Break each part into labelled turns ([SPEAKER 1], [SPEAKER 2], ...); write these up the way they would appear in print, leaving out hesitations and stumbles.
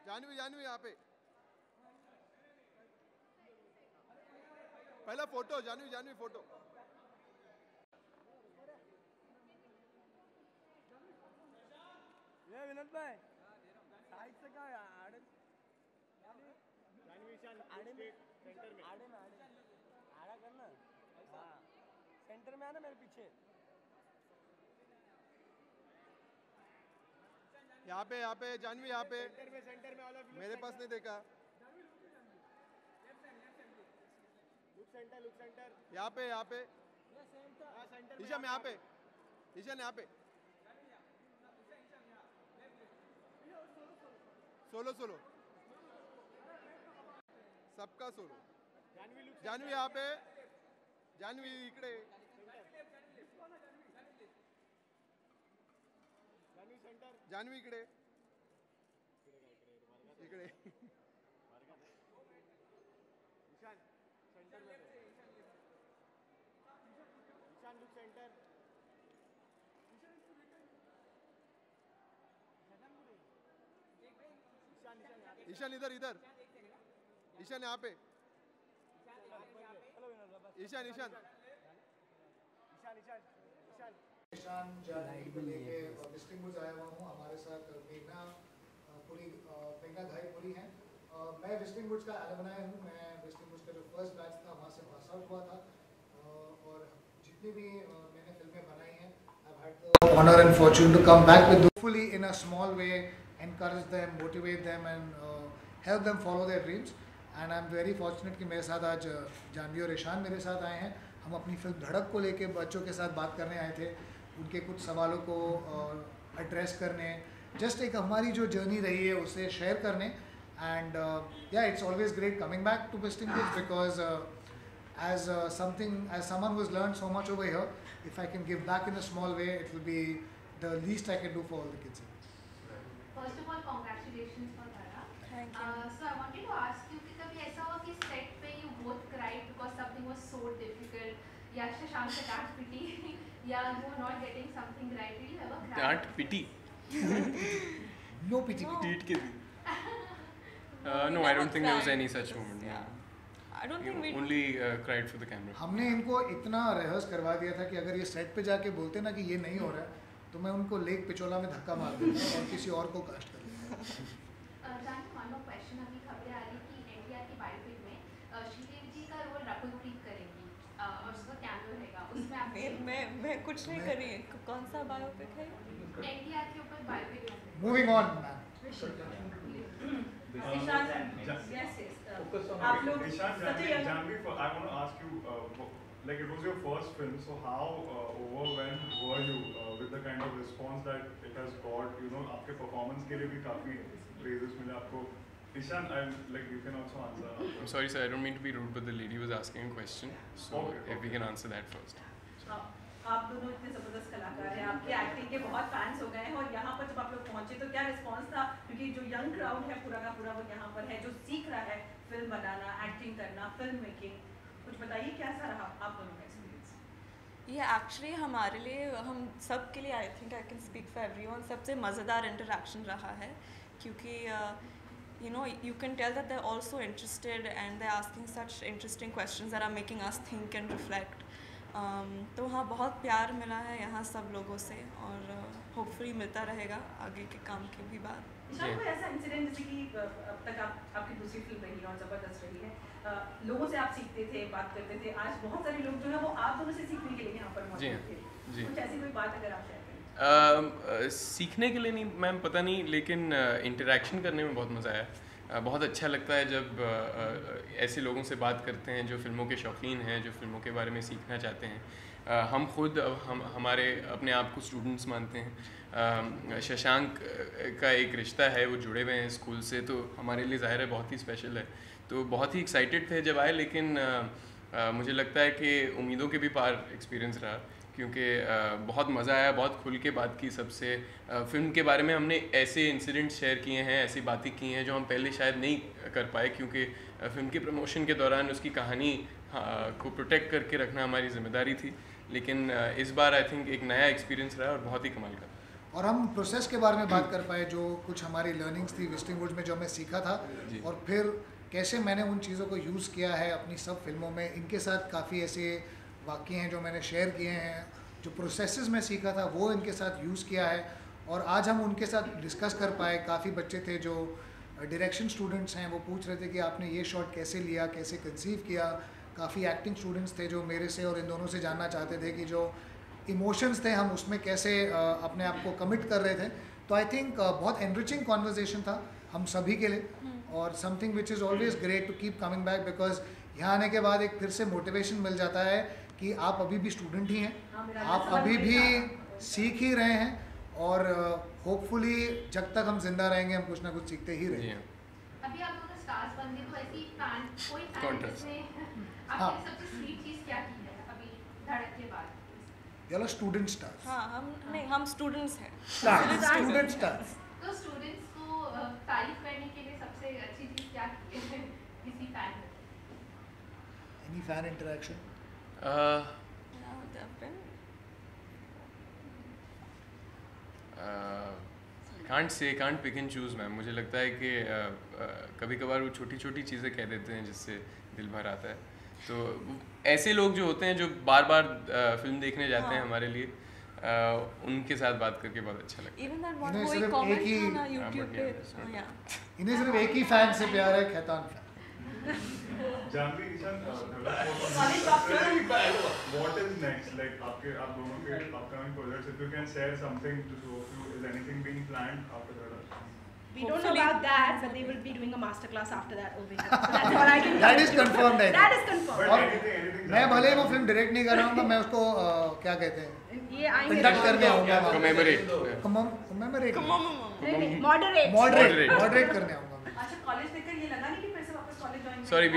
[SPEAKER 1] जानवी जानवी यहाँ पे पहला फोटो, जानवी जानवी फोटो।
[SPEAKER 2] ये विनोद भाई साइड से क्या आड़े जानवी शान आड़े में सेंटर में आड़े आड़ा करना। हाँ सेंटर में आना मेरे पीछे।
[SPEAKER 1] यहाँ पे जानवी यहाँ पे
[SPEAKER 2] सेंटर में ऑल ऑफ
[SPEAKER 1] मेरे पास नहीं देखा।
[SPEAKER 2] लुक सेंटर
[SPEAKER 1] यहाँ पे
[SPEAKER 2] सेंटर
[SPEAKER 1] ईशान यहाँ पे ईशान यहाँ पे सोलो सबका सोलो। जानवी यहाँ पे जानवी इकडे जानवी इकडे
[SPEAKER 2] ईशान सेंटर में ईशान लुक सेंटर
[SPEAKER 1] ईशान इधर ईशान यहाँ पे ईशान
[SPEAKER 3] जानवी को लेके डिस्टिंग्विश आया हुआ हूँ। हमारे साथ मेघना धाई पुरी हैं। मैं डिस्टिंग्विश का एलुमनाई हूँ। मैं डिस्टिंग्विश का जो फर्स्ट बैच था वहाँ से पास आउट हुआ था और जितनी भी मैंने फिल्में बनाई हैं I've had the honor and fortune to come back with hopefully in a small way encourage them, motivate them and help them follow their dreams. And I'm very fortunate कि मेरे साथ आज जानवी और ईशान मेरे साथ आए हैं। हम अपनी फिल्म धड़क को लेके बच्चों के साथ बात करने आए थे, उनके कुछ सवालों को एड्रेस करने, जस्ट एक हमारी जो जर्नी रही है उसे शेयर करने। And yeah, it's always great coming back to Distinguished because as someone who's learned so much over here, if I can give back in a small way, it will be the least I can do for all the kids.
[SPEAKER 4] First of all, congratulations for Dhara.
[SPEAKER 5] Thank you.
[SPEAKER 4] So I wanted to ask you कि कभी ऐसा हुआ कि set पे you both cried because something was so difficult, या शशांक से डांट पिटी, या you were not getting something right? Did you ever cry?
[SPEAKER 6] डांट पिटी
[SPEAKER 3] No pity.
[SPEAKER 6] पीट के दी। No, I don't think there was any such moment.
[SPEAKER 5] Yeah. I don't think we
[SPEAKER 6] Only cried for the camera.
[SPEAKER 3] हमने इनको इतना rehearse करवा दिया था कि अगर ये सेट पे जाके बोलते ना कि ये नहीं हो रहा है तो मैं उनको लेक पिछोला में धक्का मार देता और किसी और को कास्ट कर देता।
[SPEAKER 4] जानवी, one more question, अभी खबरें आ रही कि NTR की बायोपिक में श्रीदेवी जी का रोल रकुलप्रीत करेंगी और उसका कैमियो रहेगा, उसमें आप
[SPEAKER 5] मैं कुछ नहीं कर रही। कौन सा बायोपिक है?
[SPEAKER 4] NTR के ऊपर बायोपिक है।
[SPEAKER 3] Moving on ma'am.
[SPEAKER 7] Janvi, I want to ask you, like it was your first film, so how overwhelmed were you with the kind of response that it has got? You know, आपके performance के लिए भी काफी praises मिले आपको. Ishan, like you can also answer.
[SPEAKER 6] I'm sorry, sir. I don't mean to be rude, but the lady was asking a question, so if we can answer that first.
[SPEAKER 8] आप दोनों इतने ज़बरदस्त कलाकार हैं, आपकी एक्टिंग के बहुत फैंस हो गए हैं और यहाँ पर जब आप लोग पहुँचे तो क्या रिस्पांस था? क्योंकि जो यंग क्राउड है पूरा का पूरा वो यहाँ पर है, जो सीख रहा है फिल्म बनाना, एक्टिंग करना, फिल्म मेकिंग, कुछ बताइए कैसा रहा आप दोनों का एक्सपीरियंस?
[SPEAKER 5] ये एक्चुअली हमारे लिए, हम सब के लिए, I think I can speak for everyone, सबसे मज़ेदार इंटरेक्शन रहा है क्योंकि you know, you can tell that they're also interested and they're asking such interesting questions that are making us think and reflect. तो वहाँ बहुत प्यार मिला है यहाँ सब लोगों से और होपफुली मिलता रहेगा आगे के काम की भी बात।
[SPEAKER 8] ईशान, कोई ऐसा इंसिडेंट जैसे कि अब तक आपकी दूसरी फिल्म रही है और ज़बरदस्त रही है, लोगों से आप सीखते थे, बात करते थे, आज बहुत सारे लोग जो है वो आप दोनों से सीखने के लिए यहाँ पर मौजूद थे, कुछ ऐसी कोई बात अगर आप शेयर करें?
[SPEAKER 6] सीखने के लिए नहीं मैम, पता नहीं, लेकिन इंटरेक्शन करने में बहुत मज़ा आया। बहुत अच्छा लगता है जब ऐसे लोगों से बात करते हैं जो फ़िल्मों के शौकीन हैं, जो फ़िल्मों के बारे में सीखना चाहते हैं। हम खुद हमारे अपने आप को स्टूडेंट्स मानते हैं। शशांक का एक रिश्ता है, वो जुड़े हुए हैं स्कूल से, तो हमारे लिए ज़ाहिर है बहुत ही स्पेशल है। तो बहुत ही एक्साइटेड थे जब आए, लेकिन मुझे लगता है कि उम्मीदों के भी पार एक्सपीरियंस रहा क्योंकि बहुत मज़ा आया, बहुत खुल के बात की सबसे। फ़िल्म के बारे में हमने ऐसे इंसिडेंट्स शेयर किए हैं, ऐसी बातें की हैं जो हम पहले शायद नहीं कर पाए क्योंकि फ़िल्म के प्रमोशन के दौरान उसकी कहानी को प्रोटेक्ट करके रखना हमारी ज़िम्मेदारी थी। लेकिन इस बार आई थिंक एक नया एक्सपीरियंस रहा और बहुत ही कमाल का।
[SPEAKER 3] और हम प्रोसेस के बारे में बात कर पाए, जो कुछ हमारी लर्निंग्स थी विस्टिंग वुड्स में जो हमें सीखा था, और फिर कैसे मैंने उन चीज़ों को यूज़ किया है अपनी सब फिल्मों में। इनके साथ काफ़ी ऐसे वाक़ये हैं जो मैंने शेयर किए हैं, जो प्रोसेसेस में सीखा था वो इनके साथ यूज़ किया है, और आज हम उनके साथ डिस्कस कर पाए। काफ़ी बच्चे थे जो डायरेक्शन स्टूडेंट्स हैं, वो पूछ रहे थे कि आपने ये शॉट कैसे लिया, कैसे कंसीव किया। काफ़ी एक्टिंग स्टूडेंट्स थे जो मेरे से और इन दोनों से जानना चाहते थे कि जो इमोशंस थे हम उसमें कैसे अपने आप को कमिट कर रहे थे। तो आई थिंक बहुत एनरिचिंग कॉन्वर्जेसन था हम सभी के लिए, और something which is always great to keep coming back, because यहाँ आने के बाद एक फिर से मोटिवेशन मिल जाता है कि आप अभी भी स्टूडेंट ही हैं, आप अभी भी सीख ही रहे हैं, और होपफुली जब तक हम जिंदा रहेंगे हम कुछ ना कुछ सीखते ही रहेंगे।
[SPEAKER 4] अभी आप दोनों स्टार्स बन गए, तो ऐसी कोई फैन
[SPEAKER 6] Contrast.
[SPEAKER 4] जिसने
[SPEAKER 3] हाँ।
[SPEAKER 4] आपकी सबसे स्वीट चीज़ क्या की है अभी धड़क के बाद?
[SPEAKER 3] चलो स्टूडेंट स्टार्स।
[SPEAKER 5] हाँ हम स्टूडेंट्स हैं।
[SPEAKER 3] Student stars.
[SPEAKER 4] तो स्टूडेंट्स को तारीफ करने के लिए सबसे अच्छी चीज़ क्या की है किसी फैन ने?
[SPEAKER 3] Any fan interaction?
[SPEAKER 6] Can't pick and choose ma'am. मुझे लगता है कि कभी कभार वो छोटी छोटी चीज़ें कह देते हैं जिससे दिल भर आता है। तो ऐसे लोग जो होते हैं जो बार बार फिल्म देखने जाते हैं हमारे लिए, उनके साथ बात करके बहुत अच्छा लगता है।
[SPEAKER 5] Even that one
[SPEAKER 3] इन्हें
[SPEAKER 5] कोई
[SPEAKER 3] सिर्फ
[SPEAKER 5] comment
[SPEAKER 3] एक ही-
[SPEAKER 5] था ना YouTube पे,
[SPEAKER 6] yeah.
[SPEAKER 5] yeah.
[SPEAKER 3] इन्हें सिर्फ एक ही फैन से प्यार है, Khaitan fan.
[SPEAKER 7] Janhvi Ishaan, what is next? Like आप दोनों के upcoming projects, if you can share something to show you, is anything being planned after that?
[SPEAKER 8] We don't know
[SPEAKER 5] Hopefully-
[SPEAKER 8] about that, but they will be doing a masterclass after that over here. So that's all I can
[SPEAKER 3] That is confirmed, I think.
[SPEAKER 8] That is confirmed.
[SPEAKER 7] But
[SPEAKER 3] और
[SPEAKER 7] anything
[SPEAKER 3] मैं भले ही वो film direct नहीं कर रहा हूँ, मैं उसको क्या कहते हैं,
[SPEAKER 8] ये आएंगे
[SPEAKER 3] कंडक्ट करने आऊँगा,
[SPEAKER 6] Commemorate.
[SPEAKER 3] कमेमोरेट,
[SPEAKER 8] नहीं, moderate.
[SPEAKER 3] मॉडरेट करने आऊँगा मैं।
[SPEAKER 8] अच्छा, कॉलेज देखकर ये लगा नहीं कि फिर से वापस college join
[SPEAKER 6] Sorry,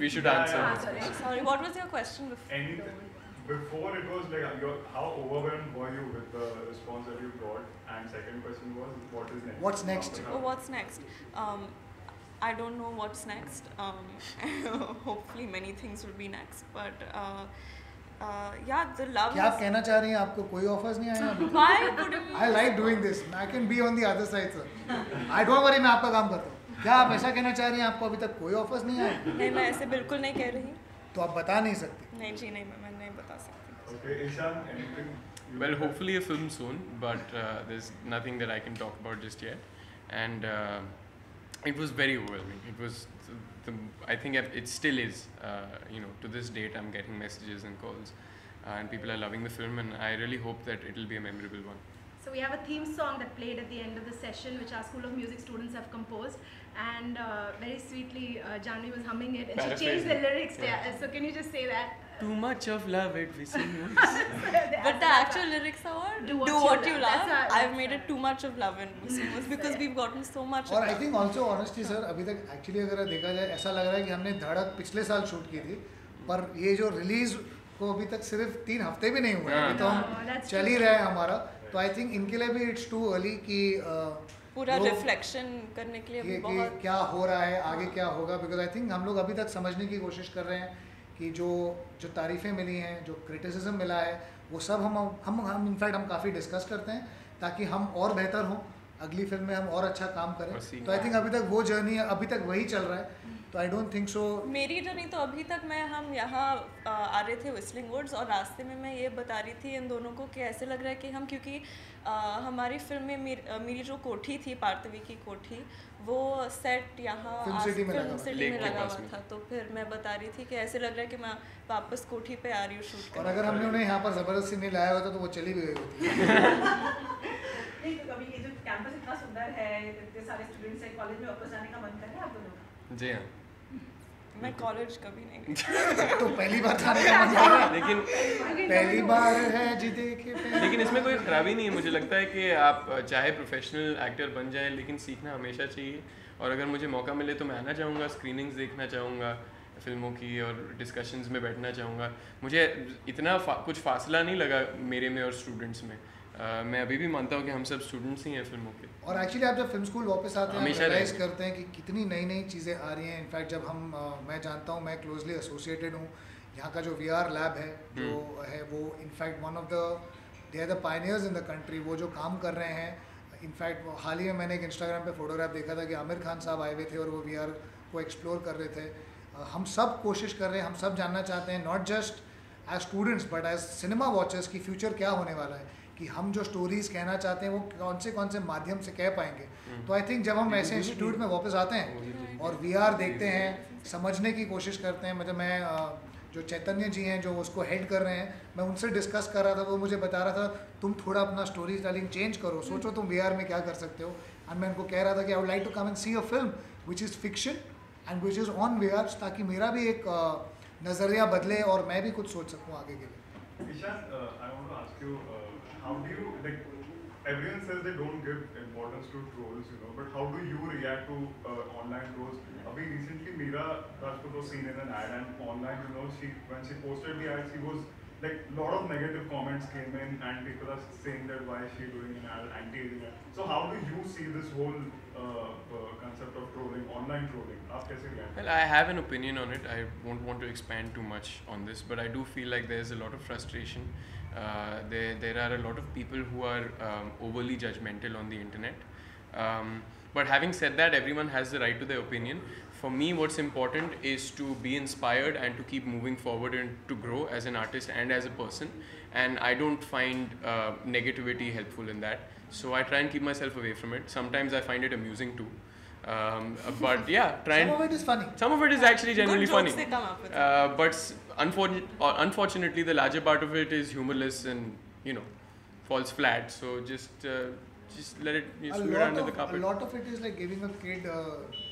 [SPEAKER 6] we should answer.
[SPEAKER 8] हाँ, sorry.
[SPEAKER 5] Sorry, what was your question before?
[SPEAKER 7] Anything before it was like how overwhelmed were you with the response that you got? And second question was what is next?
[SPEAKER 3] What's next?
[SPEAKER 5] Oh, what's next? I don't know what's next. Hopefully many things will be next, but yeah, the love.
[SPEAKER 3] क्या आप कहना चाह रही हैं, आपको कोई offers नहीं आया अभी?
[SPEAKER 5] Why would you?
[SPEAKER 3] I like doing this. I can be on the other side, sir. I don't worry, मैं आपका काम करता हूँ। क्या आप ऐसा कहना चाह रही हैं, आपको अभी तक कोई ऑफर्स नहीं आए?
[SPEAKER 5] नहीं, मैं ऐसे बिल्कुल नहीं कह रही।
[SPEAKER 3] तो आप बता नहीं सकती।
[SPEAKER 5] नहीं जी, नहीं, मैं नहीं बता सकती।
[SPEAKER 7] Okay, Ishan, anything?
[SPEAKER 6] Well, hopefully a film soon, but there's nothing that I can talk about just yet. And it was very overwhelming. It was, I think it still is. To this date, I'm getting messages and calls, and people are loving the film, and I really hope that it'll be a memorable one.
[SPEAKER 8] So we have a theme song that played at the end of the session, which our School of Music students have composed, and very sweetly, Janvi was humming it, and she changed the lyrics.
[SPEAKER 6] Yeah.
[SPEAKER 8] So can you just say that?
[SPEAKER 6] Too much of love, it we sing.
[SPEAKER 5] But the actual lyrics are what?
[SPEAKER 8] Do what you
[SPEAKER 5] you
[SPEAKER 8] love.
[SPEAKER 5] love.
[SPEAKER 8] That's our-
[SPEAKER 5] I've made it too much of love in Muslims because we've gotten so much.
[SPEAKER 3] और
[SPEAKER 5] of
[SPEAKER 3] I
[SPEAKER 5] love.
[SPEAKER 3] Think also honestly sir, अभी तक actually अगर देखा जाए ऐसा लग रहा है कि हमने धड़क पिछले साल शूट की थी, पर ये जो रिलीज को अभी तक सिर्फ 3 हफ्ते भी नहीं हुए, अभी तो
[SPEAKER 8] No,
[SPEAKER 3] हम
[SPEAKER 8] that's
[SPEAKER 3] चल ही
[SPEAKER 8] true.
[SPEAKER 3] रहे हैं हमारा। तो आई थिंक इनके लिए भी इट्स टू अर्ली कि
[SPEAKER 5] पूरा
[SPEAKER 3] लोग
[SPEAKER 5] रिफ्लेक्शन करने के लिए
[SPEAKER 3] कि
[SPEAKER 5] अभी बहुत
[SPEAKER 3] क्या हो रहा है, आगे क्या होगा, बिकॉज आई थिंक हम लोग अभी तक समझने की कोशिश कर रहे हैं कि जो तारीफ़ें मिली हैं, जो क्रिटिसिज्म मिला है, वो सब हम इनफैक्ट हम काफ़ी डिस्कस करते हैं ताकि हम और बेहतर हों, अगली फिल्म में हम और अच्छा काम करें।
[SPEAKER 6] और सीखें।
[SPEAKER 3] तो आई थिंक अभी तक वो जर्नी अभी तक वही चल रहा है, तो आई डोंट थिंक सो।
[SPEAKER 5] मेरी जर्नी तो अभी तक हम यहाँ आ रहे थे व्हिस्लिंग वुड्स, और रास्ते में मैं ये बता रही थी इन दोनों को कि ऐसे लग रहा है कि हम, क्योंकि हमारी फिल्म में मेरी जो कोठी थी, पार्थवी की कोठी, वो सेट यहाँ
[SPEAKER 3] फिल्म सिटी में लगा हुआ
[SPEAKER 5] सिटी
[SPEAKER 6] लेक
[SPEAKER 5] में
[SPEAKER 6] के
[SPEAKER 5] लगा
[SPEAKER 6] पास
[SPEAKER 5] हुआ
[SPEAKER 6] में।
[SPEAKER 5] था। तो फिर मैं बता रही थी कि ऐसे लग रहा है कि मैं वापस कोठी पे आ रही हूँ शूट
[SPEAKER 3] और
[SPEAKER 5] करने।
[SPEAKER 3] अगर हमने उन्हें यहाँ पर ज़बरदस्ती नहीं लाया होता तो वो चली भी गई होती।
[SPEAKER 8] नहीं, तो अभी ये जो कैंपस इतना सुंदर है, इतने सारे स्टूडेंट्स हैं, कॉलेज में वापस जाने का मन कर रहा है आप दोनों का?
[SPEAKER 6] जी हाँ।
[SPEAKER 5] मैं कॉलेज कभी नहीं गई।
[SPEAKER 3] तो पहली बार जाने का मन कर रहा है।
[SPEAKER 6] लेकिन
[SPEAKER 3] पहली बार है जी देखे
[SPEAKER 6] लेकिन इसमें कोई खराबी नहीं है। मुझे लगता है कि आप चाहे प्रोफेशनल एक्टर बन जाएं, लेकिन सीखना हमेशा चाहिए। और अगर मुझे मौका मिले तो मैं आना चाहूँगा, स्क्रीनिंग्स देखना चाहूँगा फिल्मों की, और डिस्कशंस में बैठना चाहूँगा। मुझे इतना कुछ फासला नहीं लगा मेरे में और स्टूडेंट्स में। मैं अभी भी मानता हूँ कि हम सब स्टूडेंट्स ही हैं फिल्मों के।
[SPEAKER 3] और एक्चुअली आप जब फिल्म स्कूल वापस आते हैं,
[SPEAKER 6] हमेशा
[SPEAKER 3] रियलाइज
[SPEAKER 6] रहेंगे।
[SPEAKER 3] करते हैं कि कितनी नई नई चीज़ें आ रही हैं। इनफैक्ट जब मैं जानता हूँ, मैं क्लोजली एसोसिएटेड हूँ, यहाँ का जो VR लैब है जो है वो in fact one of the they are the pioneers in the country. वो जो काम कर रहे हैं, इनफैक्ट हाल ही में मैंने एक इंस्टाग्राम पे फोटोग्राफ देखा था कि आमिर खान साहब आए हुए थे और वो VR को एक्सप्लोर कर रहे थे. हम सब कोशिश कर रहे हैं, हम सब जानना चाहते हैं, not just as students but as cinema watchers, की फ्यूचर क्या होने वाला है, कि हम जो स्टोरीज़ कहना चाहते हैं वो कौन से माध्यम से कह पाएंगे. तो आई थिंक जब हम ऐसे इंस्टीट्यूट में वापस आते हैं और VR देखते हैं, समझने की कोशिश करते हैं, मतलब मैं जो चैतन्य जी हैं जो उसको हेड कर रहे हैं, मैं उनसे डिस्कस कर रहा था, वो मुझे बता रहा था तुम थोड़ा अपना स्टोरी टेलिंग चेंज करो, सोचो तुम VR में क्या कर सकते हो. एंड मैं उनको कह रहा था कि I would like to come and see a film which is fiction and which is on VR, ताकि मेरा भी एक नज़रिया बदले और मैं भी कुछ सोच सकूँ आगे के लिए.
[SPEAKER 7] Ishan, I want to ask you, how do you, like, everyone says they don't give importance to trolls, you know, but how do you react to online trolls? Abhi recently Meera Rajput was seen in an ad, and online, you know, when she posted the ad, she was, like, lot of negative comments came in, and people are saying that why is she doing an ad, anti-aging ad. So how do you see this whole concept of trolling, online trolling? Aap kaise react?
[SPEAKER 6] Well, I have an opinion on it. I won't want to expand too much on this, but I do feel like there's a lot of frustration. There are a lot of people who are overly judgmental on the internet. But having said that, everyone has the right to their opinion. For me, what's important is to be inspired and to keep moving forward and to grow as an artist and as a person. And I don't find negativity helpful in that. So I try and keep myself away from it. Sometimes I find it amusing too. But yeah,
[SPEAKER 3] Some of it is funny.
[SPEAKER 6] Some of it is actually genuinely
[SPEAKER 5] Good jokes
[SPEAKER 6] funny.
[SPEAKER 5] they come up with.
[SPEAKER 6] But unfortunately, the larger part of it is humorless and, you know, falls flat. So just let it sweep it under the
[SPEAKER 3] A
[SPEAKER 6] carpet.
[SPEAKER 3] lot of it is like giving a kid a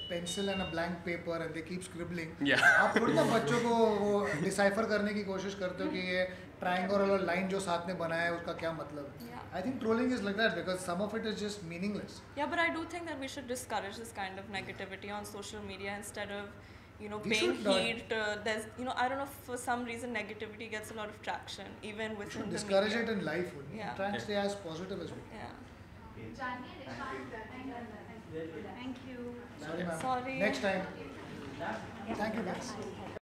[SPEAKER 3] pencil and a blank paper and they keep scribbling.
[SPEAKER 6] Yeah.
[SPEAKER 3] आप थोड़ी ना बच्चों को वो decipher करने की कोशिश करते हो कि ये ट्रायंगल और लाइन जो साथ में बनाया है उसका क्या मतलब है.
[SPEAKER 5] Yeah.
[SPEAKER 3] I think trolling is like that because some of it is just meaningless.
[SPEAKER 5] Yeah, but I do think that we should discourage this kind of negativity on social media instead of, you know,
[SPEAKER 3] We
[SPEAKER 5] paying
[SPEAKER 3] should not.
[SPEAKER 5] heed to, there's, you know, I don't know, for some reason negativity gets a lot of traction even
[SPEAKER 3] We
[SPEAKER 5] within
[SPEAKER 3] should
[SPEAKER 5] the
[SPEAKER 3] discourage
[SPEAKER 5] media.
[SPEAKER 3] it in life.
[SPEAKER 5] Yeah.
[SPEAKER 3] Try and stay as positive as we can.
[SPEAKER 5] Yeah.
[SPEAKER 4] Janvi and Ishan,
[SPEAKER 8] Thank you.
[SPEAKER 3] Sorry, ma'am.
[SPEAKER 5] Sorry.
[SPEAKER 3] Next time. Thank you, guys.